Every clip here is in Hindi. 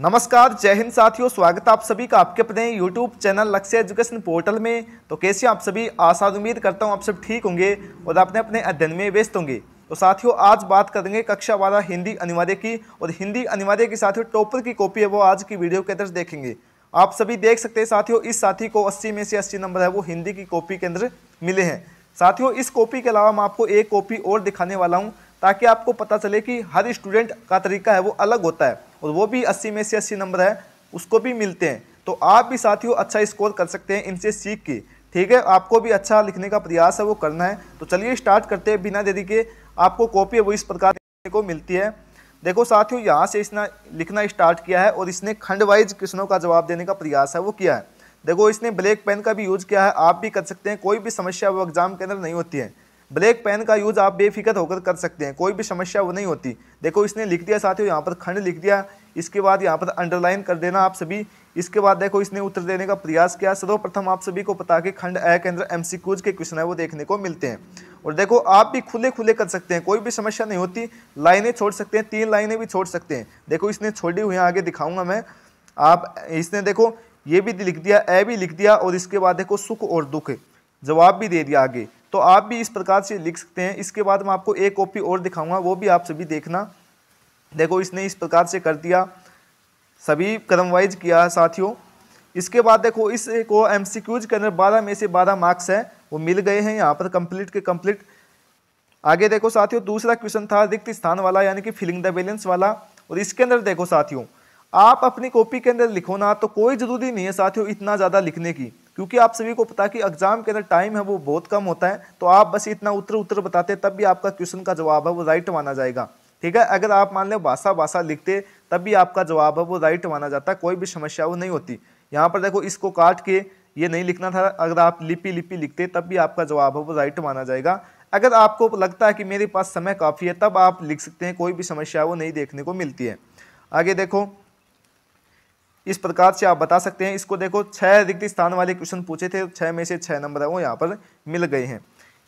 नमस्कार, जय हिंद साथियों। स्वागत है आप सभी का आपके अपने यूट्यूब चैनल लक्ष्य एजुकेशन पोर्टल में। तो कैसे आप सभी, आशा उम्मीद करता हूं आप सब ठीक होंगे और अपने अपने अध्ययन में व्यस्त होंगे। तो साथियों, आज बात करेंगे कक्षा 12 हिंदी अनिवार्य की, और हिंदी अनिवार्य की साथियों टॉपर की कॉपी है वो आज की वीडियो के अंदर देखेंगे। आप सभी देख सकते हैं साथियों, इस साथी को 80 में से 80 नंबर है वो हिंदी की कॉपी के अंदर मिले हैं। साथियों, इस कॉपी के अलावा मैं आपको एक कॉपी और दिखाने वाला हूँ, ताकि आपको पता चले कि हर स्टूडेंट का तरीका है वो अलग होता है, और वो भी 80 में से 80 नंबर है उसको भी मिलते हैं। तो आप भी साथियों अच्छा स्कोर कर सकते हैं इनसे सीख के। ठीक है, आपको भी अच्छा लिखने का प्रयास है वो करना है। तो चलिए स्टार्ट करते हैं बिना देरी के। आपको कॉपी है वो इस प्रकार देखने को मिलती है। देखो साथियों, यहाँ से इसने लिखना स्टार्ट किया है और इसने खंड वाइज क्वेश्चनों का जवाब देने का प्रयास है वो किया है। देखो, इसने ब्लैक पेन का भी यूज किया है, आप भी कर सकते हैं। कोई भी समस्या वो एग्जाम के अंदर नहीं होती है। ब्लैक पेन का यूज आप बेफिक्र होकर कर सकते हैं, कोई भी समस्या वो नहीं होती। देखो, इसने लिख दिया साथियों, यहाँ पर खंड लिख दिया, इसके बाद यहाँ पर अंडरलाइन कर देना आप सभी। इसके बाद देखो इसने उत्तर देने का प्रयास किया। सर्वप्रथम आप सभी को पता कि खंड ए के अंदर एमसीक्यूज के क्वेश्चन है वो देखने को मिलते हैं। और देखो, आप भी खुले खुले कर सकते हैं, कोई भी समस्या नहीं होती। लाइनें छोड़ सकते हैं, 3 लाइनें भी छोड़ सकते हैं। देखो, इसने छोड़ी हुई है, आगे दिखाऊंगा मैं। आप इसने देखो ये भी लिख दिया, ए भी लिख दिया, और इसके बाद देखो सुख और दुख जवाब भी दे दिया आगे। तो आप भी इस प्रकार से लिख सकते हैं। इसके बाद मैं आपको एक कॉपी और दिखाऊंगा, वो भी आप सभी देखना। देखो, इसने इस प्रकार से कर दिया, सभी क्रम वाइज किया है साथियों। इसके बाद देखो, इस को एमसीक्यूज के अंदर 12 में से 12 मार्क्स है वो मिल गए हैं यहाँ पर कंप्लीट के कंप्लीट। आगे देखो साथियों, दूसरा क्वेश्चन था रिक्त स्थान वाला, यानी कि फिलिंग द बैलेंस वाला। और इसके अंदर देखो साथियों, आप अपनी कॉपी के अंदर लिखो ना, तो कोई जरूरी नहीं है साथियों इतना ज़्यादा लिखने की, क्योंकि आप सभी को पता है कि एग्जाम के अंदर टाइम है वो बहुत कम होता है। तो आप बस इतना उत्तर बताते तब भी आपका क्वेश्चन का जवाब है वो राइट माना जाएगा। ठीक है, अगर आप मान लो भाषा लिखते तब भी आपका जवाब है वो राइट माना जाता है, कोई भी समस्या वो नहीं होती। यहाँ पर देखो, इसको काट के ये नहीं लिखना था, अगर आप लिपि लिखते तब भी आपका जवाब है वो राइट माना जाएगा। अगर आपको लगता है कि मेरे पास समय काफ़ी है तब आप लिख सकते हैं, कोई भी समस्या वो नहीं देखने को मिलती है। आगे देखो, इस प्रकार से आप बता सकते हैं। इसको देखो, 6 रिक्त स्थान वाले क्वेश्चन पूछे थे, 6 में से 6 नंबर है वो यहाँ पर मिल गए हैं।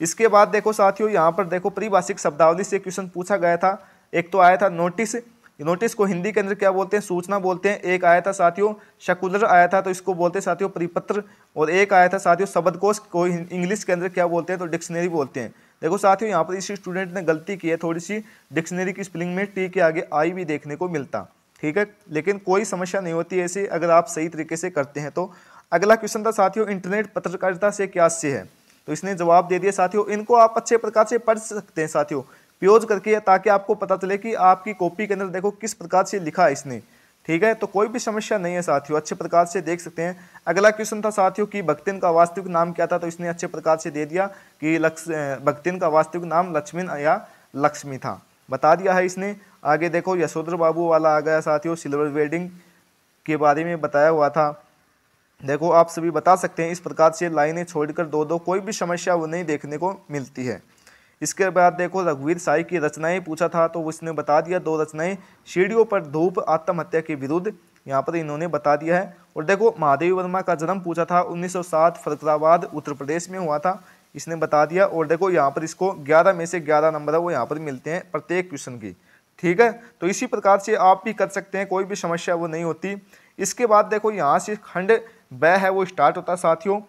इसके बाद देखो साथियों, यहाँ पर देखो परिभाषिक शब्दावली से क्वेश्चन पूछा गया था। एक तो आया था नोटिस, नोटिस को हिंदी के अंदर क्या बोलते हैं, सूचना बोलते हैं। एक आया था साथियों सर्कुलर आया था, तो इसको बोलते हैं साथियों परिपत्र। और एक आया था साथियों शब्दकोश को इंग्लिश के अंदर क्या बोलते हैं, तो डिक्शनरी बोलते हैं। देखो साथियों, यहाँ पर इस स्टूडेंट ने गलती की है थोड़ी सी, डिक्शनरी की स्पेलिंग में टी के आगे आई भी देखने को मिलता। ठीक है, लेकिन कोई समस्या नहीं होती ऐसे, अगर आप सही तरीके से करते हैं तो। अगला क्वेश्चन था साथियों इंटरनेट पत्रकारिता से क्या आशय है, तो इसने जवाब दे दिया साथियों। इनको आप अच्छे प्रकार से पढ़ सकते हैं साथियों प्योज करके, ताकि आपको पता चले कि आपकी कॉपी के अंदर देखो किस प्रकार से लिखा है इसने। ठीक है, तो कोई भी समस्या नहीं है साथियों, अच्छे प्रकार से देख सकते हैं। अगला क्वेश्चन था साथियों कि भक्तिन का वास्तविक नाम क्या था, तो इसने अच्छे प्रकार से दे दिया कि भक्तिन का वास्तविक नाम लक्ष्मण या लक्ष्मी था, बता दिया है इसने। आगे देखो, यशोधर बाबू वाला आ गया साथियों, सिल्वर वेडिंग के बारे में बताया हुआ था। देखो, आप सभी बता सकते हैं इस प्रकार से लाइनें छोड़कर दो कोई भी समस्या वो नहीं देखने को मिलती है। इसके बाद देखो, रघुवीर साई की रचनाएं पूछा था, तो उसने बता दिया 2 रचनाएं, सीढ़ियों पर धूप आत्महत्या के विरुद्ध, यहाँ पर इन्होंने बता दिया है। और देखो, महादेवी वर्मा का जन्म पूछा था, 1907 फरुखाबाद उत्तर प्रदेश में हुआ था, इसने बता दिया। और देखो, यहाँ पर इसको 11 में से 11 नंबर है वो यहाँ पर मिलते हैं प्रत्येक क्वेश्चन की। ठीक है, तो इसी प्रकार से आप भी कर सकते हैं, कोई भी समस्या वो नहीं होती। इसके बाद देखो, यहाँ से खंड ब है वो स्टार्ट होता है साथियों।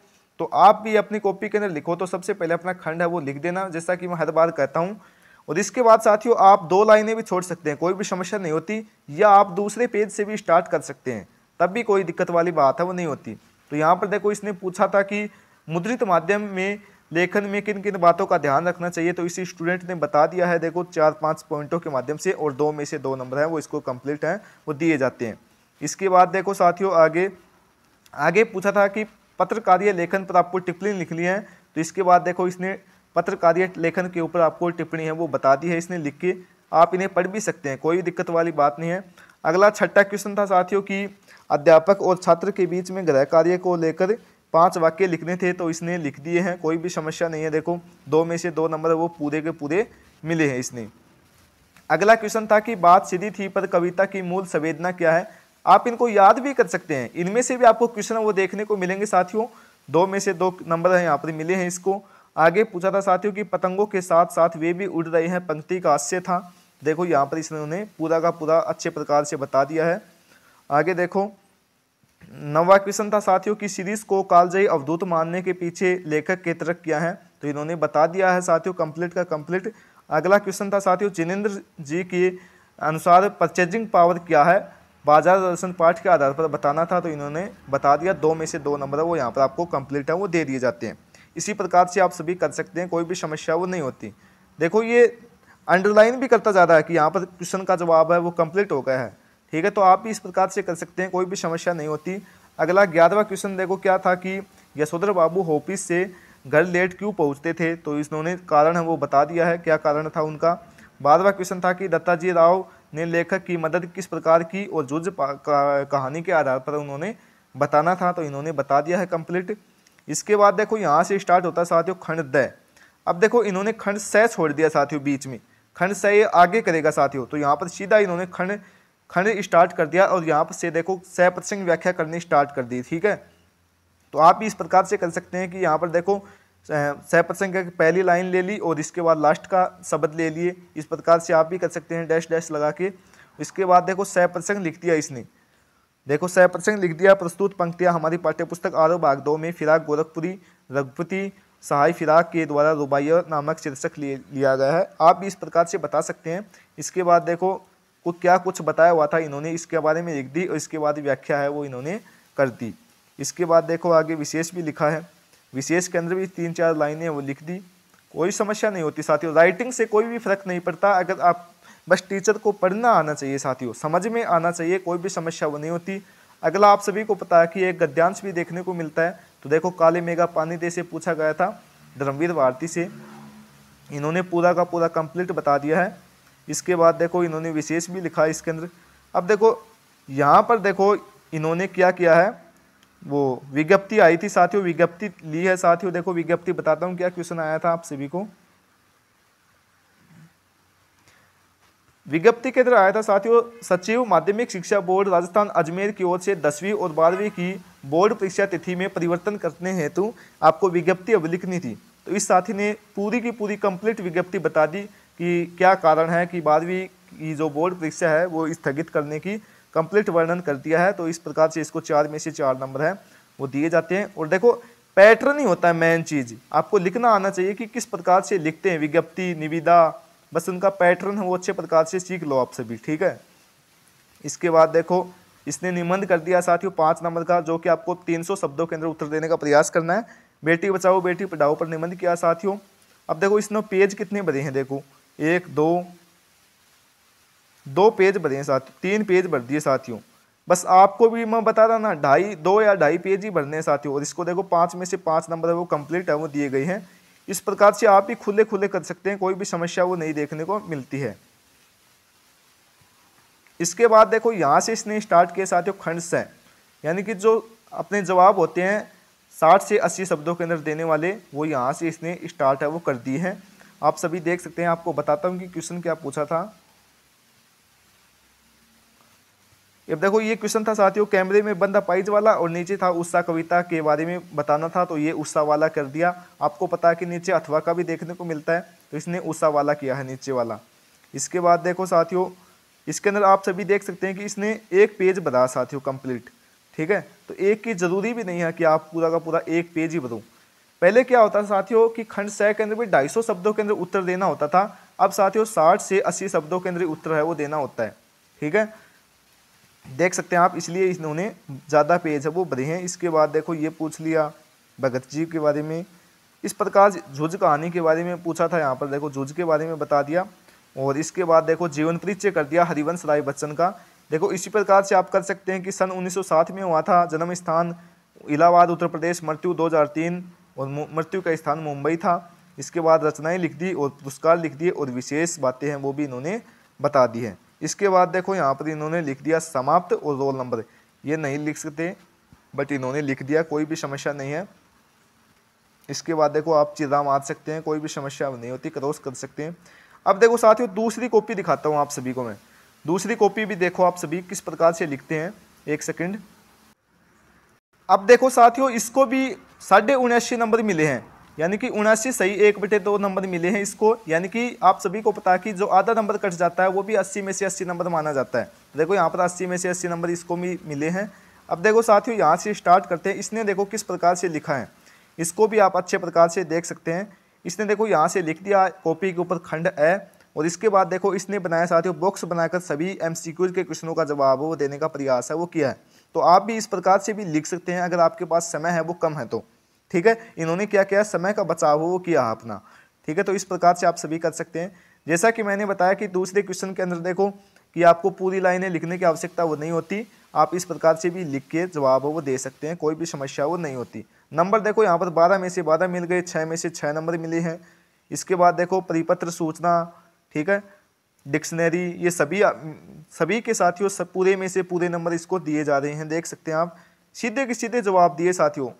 तो आप भी अपनी कॉपी के अंदर लिखो, तो सबसे पहले अपना खंड है वो लिख देना, जैसा कि मैं हर बार कहता हूँ। और इसके बाद साथियों आप 2 लाइनें भी छोड़ सकते हैं, कोई भी समस्या नहीं होती, या आप दूसरे पेज से भी स्टार्ट कर सकते हैं, तब भी कोई दिक्कत वाली बात है वो नहीं होती। तो यहाँ पर देखो, इसने पूछा था कि मुद्रित माध्यम में लेखन में किन किन बातों का ध्यान रखना चाहिए, तो इसी स्टूडेंट ने बता दिया है। देखो, 4-5 पॉइंटों के माध्यम से, और 2 में से 2 नंबर है वो इसको कंप्लीट है वो दिए जाते हैं। इसके बाद देखो साथियों, आगे पूछा था कि पत्रकारीय लेखन पर आपको टिप्पणी लिखनी है, तो इसके बाद देखो, इसने पत्रकारीय लेखन के ऊपर आपको टिप्पणी है वो बता दी है इसने लिख के, आप इन्हें पढ़ भी सकते हैं, कोई दिक्कत वाली बात नहीं है। अगला 6ठा क्वेश्चन था साथियों कि अध्यापक और छात्र के बीच में गृह कार्य को लेकर 5 वाक्य लिखने थे, तो इसने लिख दिए हैं, कोई भी समस्या नहीं है। देखो, 2 में से 2 नंबर वो पूरे के पूरे मिले हैं इसने। अगला क्वेश्चन था कि बात सीधी थी पर कविता की मूल संवेदना क्या है, आप इनको याद भी कर सकते हैं, इनमें से भी आपको क्वेश्चन वो देखने को मिलेंगे साथियों। 2 में से 2 नंबर है यहाँ पर मिले हैं इसको। आगे पूछा था साथियों कि पतंगों के साथ साथ वे भी उड़ रहे हैं, पंक्ति का हास्य था। देखो, यहाँ पर इसने पूरा का पूरा अच्छे प्रकार से बता दिया है। आगे देखो 9वां क्वेश्चन था साथियों कि सीरीज को कालजयी अवधूत मानने के पीछे लेखक के तर्क क्या है, तो इन्होंने बता दिया है साथियों, कंप्लीट का कंप्लीट। अगला क्वेश्चन था साथियों जिनेंद्र जी के अनुसार परचेजिंग पावर क्या है, बाजार दर्शन पाठ के आधार पर बताना था, तो इन्होंने बता दिया। 2 में से 2 नंबर है वो यहाँ पर आपको कंप्लीट है वो दे दिए जाते हैं। इसी प्रकार से आप सभी कर सकते हैं, कोई भी समस्या वो नहीं होती। देखो ये अंडरलाइन भी करता जा रहा है कि यहाँ पर क्वेश्चन का जवाब है वो कंप्लीट हो गया है, ठीक है। तो आप भी इस प्रकार से कर सकते हैं, कोई भी समस्या नहीं होती। अगला 11वां क्वेश्चन देखो क्या था कि यशोधर बाबू ऑफिस से घर लेट क्यों पहुँचते थे, तो इन्होंने कारण है वो बता दिया है, क्या कारण था उनका। 12वां क्वेश्चन था कि दत्ताजी राव ने लेखक की मदद किस प्रकार की और जुज कहानी के आधार पर उन्होंने बताना था, तो इन्होंने बता दिया है कंप्लीट। इसके बाद देखो यहाँ से स्टार्ट होता है साथियों खंड द। अब देखो इन्होंने खंड स छोड़ दिया साथियों बीच में, खंड स ये आगे करेगा साथियों, तो यहाँ पर सीधा इन्होंने खंड स्टार्ट कर दिया और यहाँ पर से देखो स प्रसंग व्याख्या करनी स्टार्ट कर दी, ठीक है। तो आप भी इस प्रकार से कर सकते हैं कि यहाँ पर देखो स प्रसंग की पहली लाइन ले ली और इसके बाद लास्ट का शब्द ले लिए, इस प्रकार से आप भी कर सकते हैं डैश डैश लगा के। इसके बाद देखो स प्रसंग लिख दिया इसने, देखो स प्रसंग लिख दिया। प्रस्तुत पंक्तियाँ हमारी पाठ्यपुस्तक आरव भाग 2 में फिराक गोरखपुरी रघुपति सहाय फिराक के द्वारा रुबाइया नामक शीर्षक लिया गया है, आप भी इस प्रकार से बता सकते हैं। इसके बाद देखो कुछ बताया हुआ था इन्होंने, इसके बारे में लिख दी और इसके बाद व्याख्या है वो इन्होंने कर दी। इसके बाद देखो आगे विशेष भी लिखा है, विशेष के अंदर भी 3-4 लाइनें वो लिख दी, कोई समस्या नहीं होती साथियों। राइटिंग से कोई भी फर्क नहीं पड़ता, अगर आप बस टीचर को पढ़ना आना चाहिए साथियों, समझ में आना चाहिए, कोई भी समस्या वो नहीं होती। अगला आप सभी को पता है कि एक गद्यांश भी देखने को मिलता है, तो देखो काले मेघा पानी दे से पूछा गया था धर्मवीर भारती से, इन्होंने पूरा का पूरा कंप्लीट बता दिया है। इसके बाद देखो इन्होंने विशेष भी लिखा है इसके अंदर। अब देखो यहाँ पर देखो इन्होंने क्या किया है, वो विज्ञप्ति आई थी साथियों, विज्ञप्ति ली है साथियों। देखो विज्ञप्ति बताता हूँ क्या क्वेश्चन आया था आप सभी को। विज्ञप्ति के अंदर आया था साथियों, सचिव माध्यमिक शिक्षा बोर्ड राजस्थान अजमेर की ओर से 10वीं और 12वीं की बोर्ड परीक्षा तिथि में परिवर्तन करने हेतु आपको विज्ञप्ति अब लिखनी थी। तो इस साथी ने पूरी की पूरी कंप्लीट विज्ञप्ति बता दी कि क्या कारण है कि 12वीं की जो बोर्ड परीक्षा है वो स्थगित करने की कंप्लीट वर्णन कर दिया है। तो इस प्रकार से इसको 4 में से 4 नंबर है वो दिए जाते हैं। और देखो पैटर्न ही होता है मेन चीज, आपको लिखना आना चाहिए कि किस प्रकार से लिखते हैं विज्ञप्ति निविदा, बस उनका पैटर्न है वो अच्छे प्रकार से सीख लो आप सभी, ठीक है। इसके बाद देखो इसने निबंध कर दिया साथियों 5 नंबर का, जो कि आपको 300 शब्दों के अंदर उत्तर देने का प्रयास करना है। बेटी बचाओ बेटी पढ़ाओ पर निबंध किया साथियों। अब देखो इसने पेज कितने भरे हैं, देखो 1 2 पेज भरे हैं साथियों, 3 पेज भर दिए साथियों। बस आपको भी मैं बता रहा ना 2 या 2.5 पेज ही भरने हैं साथियों। और इसको देखो 5 में से 5 नंबर है वो कंप्लीट है वो दिए गए हैं। इस प्रकार से आप ही खुले खुले कर सकते हैं, कोई भी समस्या वो नहीं देखने को मिलती है। इसके बाद देखो यहाँ से इसने स्टार्ट किया साथियों खंड से, यानी कि जो अपने जवाब होते हैं 60 से 80 शब्दों के अंदर देने वाले, वो यहाँ से इसने स्टार्ट है वो कर दी है। आप सभी देख सकते हैं, आपको बताता हूँ कि क्वेश्चन क्या पूछा था। अब देखो ये क्वेश्चन था साथियों कैमरे में बंद अपाइज वाला, और नीचे था उषा कविता के बारे में बताना था, तो ये उषा वाला कर दिया। आपको पता है कि नीचे अथवा का भी देखने को मिलता है, तो इसने उषा वाला किया है नीचे वाला। इसके बाद देखो साथियों इसके अंदर आप सभी देख सकते हैं कि इसने 1 पेज भरा साथियों कंप्लीट, ठीक है। तो एक की जरूरी भी नहीं है कि आप पूरा का पूरा 1 पेज ही भरो। पहले क्या होता था साथियों कि खंड स के अंदर भी 250 शब्दों के अंदर उत्तर देना होता था, अब साथियों 60 से 80 शब्दों के अंदर उत्तर है वो देना होता है, ठीक है। देख सकते हैं आप, इसलिए इन्होंने ज़्यादा पेज है वो भरे हैं। इसके बाद देखो ये पूछ लिया भगत जी के बारे में, इस प्रकार जुज कहानी के बारे में पूछा था, यहाँ पर देखो जुज के बारे में बता दिया। और इसके बाद देखो जीवन परिचय कर दिया हरिवंश राय बच्चन का। देखो इसी प्रकार से आप कर सकते हैं कि सन 1907 में हुआ था, जन्म स्थान इलाहाबाद उत्तर प्रदेश, मृत्यु 2003 और मृत्यु का स्थान मुंबई था। इसके बाद रचनाएं लिख दी और पुरस्कार लिख दिए और विशेष बातें हैं वो भी इन्होंने बता दी है। इसके बाद देखो यहाँ पर इन्होंने लिख दिया समाप्त और रोल नंबर, ये नहीं लिख सकते बट इन्होंने लिख दिया, कोई भी समस्या नहीं है। इसके बाद देखो आप चिरा मार सकते हैं, कोई भी समस्या नहीं होती, क्रॉस कर सकते हैं। अब देखो साथियों दूसरी कॉपी दिखाता हूँ आप सभी को मैं, दूसरी कॉपी भी देखो आप सभी किस प्रकार से लिखते हैं। 1 सेकंड। अब देखो साथियों इसको भी 79.5 नंबर मिले हैं, यानी कि 79 सही 1/2 नंबर मिले हैं इसको। यानी कि आप सभी को पता है कि जो आधा नंबर कट जाता है वो भी 80 में से 80 नंबर माना जाता है। देखो यहाँ पर 80 में से 80 नंबर इसको भी मिले हैं। अब देखो साथियों यहाँ से स्टार्ट करते हैं। इसने देखो किस प्रकार से लिखा है, इसको भी आप अच्छे प्रकार से देख सकते हैं। इसने देखो यहाँ से लिख दिया कॉपी के ऊपर खंड ए, और इसके बाद देखो इसने बनाया साथियों बॉक्स बनाकर सभी MCQ के क्वेश्चनों का जवाब वो देने का प्रयास है वो किया है। तो आप भी इस प्रकार से भी लिख सकते हैं अगर आपके पास समय है वो कम है तो। ठीक है, इन्होंने क्या किया, समय का बचाव वो किया अपना। ठीक है, तो इस प्रकार से आप सभी कर सकते हैं। जैसा कि मैंने बताया कि दूसरे क्वेश्चन के अंदर देखो कि आपको पूरी लाइनें लिखने की आवश्यकता वो नहीं होती, आप इस प्रकार से भी लिख के जवाब वो दे सकते हैं, कोई भी समस्या वो नहीं होती। नंबर देखो यहाँ पर 12 में से 12 मिल गए, 6 में से 6 नंबर मिले हैं। इसके बाद देखो परिपत्र, सूचना, ठीक है, डिक्शनरी, ये सभी के साथियों सब पूरे में से पूरे नंबर इसको दिए जा रहे हैं। देख सकते हैं आप, सीधे के सीधे जवाब दिए साथियों।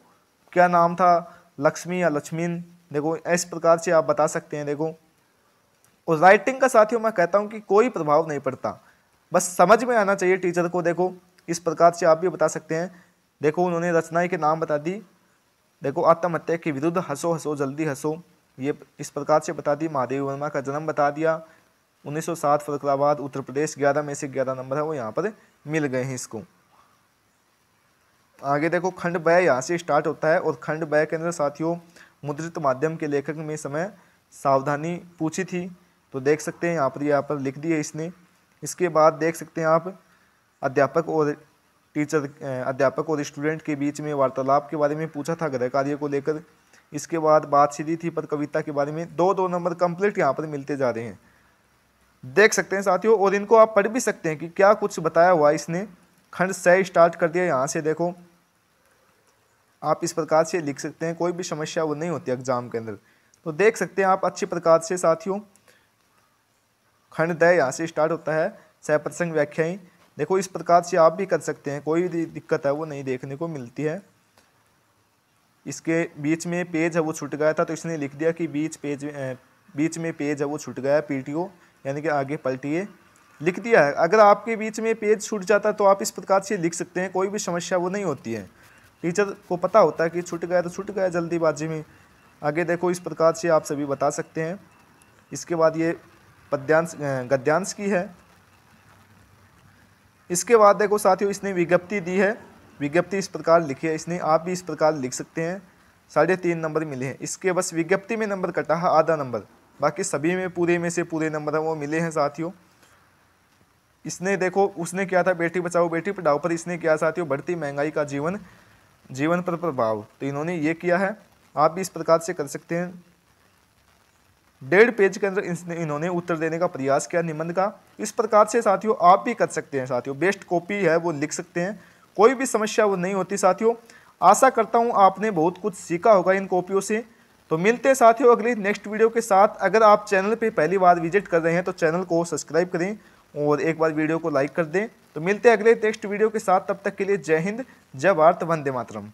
क्या नाम था, लक्ष्मी या लक्ष्मीन, देखो इस प्रकार से आप बता सकते हैं। देखो और राइटिंग का साथियों मैं कहता हूं कि कोई प्रभाव नहीं पड़ता, बस समझ में आना चाहिए टीचर को। देखो इस प्रकार से आप भी बता सकते हैं। देखो उन्होंने रचनाएं के नाम बता दी। देखो आत्महत्या के विरुद्ध, हंसो हंसो जल्दी हंसो, ये इस प्रकार से बता दी। महादेव वर्मा का जन्म बता दिया, 1907 फरुखाबाद उत्तर प्रदेश, 11 में से 11 नंबर है वो यहाँ पर मिल गए हैं इसको। आगे देखो खंड ब यहाँ से स्टार्ट होता है, और खंड ब के अंदर साथियों मुद्रित माध्यम के लेखक में समय सावधानी पूछी थी, तो देख सकते हैं यहाँ पर लिख दी है इसने। इसके बाद देख सकते हैं आप अध्यापक और स्टूडेंट के बीच में वार्तालाप के बारे में पूछा था, गृह कार्य को लेकर। इसके बाद बात सीधी थी पर कविता के बारे में। 2-2 नंबर कंप्लीट यहाँ पर मिलते जा रहे हैं, देख सकते हैं साथियों। और इनको आप पढ़ भी सकते हैं कि क्या कुछ बताया हुआ इसने। खंड से स्टार्ट कर दिया यहाँ से, देखो आप इस प्रकार से लिख सकते हैं, कोई भी समस्या वो नहीं होती एग्जाम के अंदर। तो देख सकते हैं आप अच्छी प्रकार से साथियों। खंड द यहाँ से स्टार्ट होता है, सप्रसंग व्याख्याएं। देखो इस प्रकार से आप भी कर सकते हैं, कोई भी दिक्कत है वो नहीं देखने को मिलती है। इसके बीच में पेज है वो छूट गया था, तो इसने लिख दिया कि बीच में पेज है वो छूट गया, PTO यानी कि आगे पलटिए, लिख दिया है। अगर आपके बीच में पेज छूट जाता है तो आप इस प्रकार से लिख सकते हैं, कोई भी समस्या वो नहीं होती है। टीचर को पता होता है कि छूट गया तो छूट गया जल्दीबाजी में। आगे देखो इस प्रकार से आप सभी बता सकते हैं। इसके बाद ये पद्यांश गद्यांश की है। इसके बाद देखो साथियों इसने विज्ञप्ति दी है, विज्ञप्ति इस प्रकार लिखी है इसने, आप भी इस प्रकार लिख सकते हैं। 3.5 नंबर मिले हैं इसके, बस विज्ञप्ति में नंबर कटा है आधा नंबर, बाकी सभी में पूरे में से पूरे नंबर वो मिले हैं साथियों। इसने देखो उसने क्या था, बेटी बचाओ बेटी पढ़ाओ पर इसने क्या साथियों, बढ़ती महंगाई का जीवन पर प्रभाव, तो इन्होंने ये किया है। आप भी इस प्रकार से कर सकते हैं। 1.5 पेज के अंदर इन्होंने उत्तर देने का प्रयास किया निबंध का। इस प्रकार से साथियों आप भी कर सकते हैं साथियों, बेस्ट कॉपी है वो लिख सकते हैं, कोई भी समस्या वो नहीं होती साथियों। आशा करता हूँ आपने बहुत कुछ सीखा होगा इन कॉपियों से। तो मिलते हैं साथियों अगली नेक्स्ट वीडियो के साथ। अगर आप चैनल पे पहली बार विजिट कर रहे हैं तो चैनल को सब्सक्राइब करें और एक बार वीडियो को लाइक कर दें। तो मिलते हैं अगले नेक्स्ट वीडियो के साथ, तब तक के लिए जय हिंद, जय भारत, वंदे मातरम।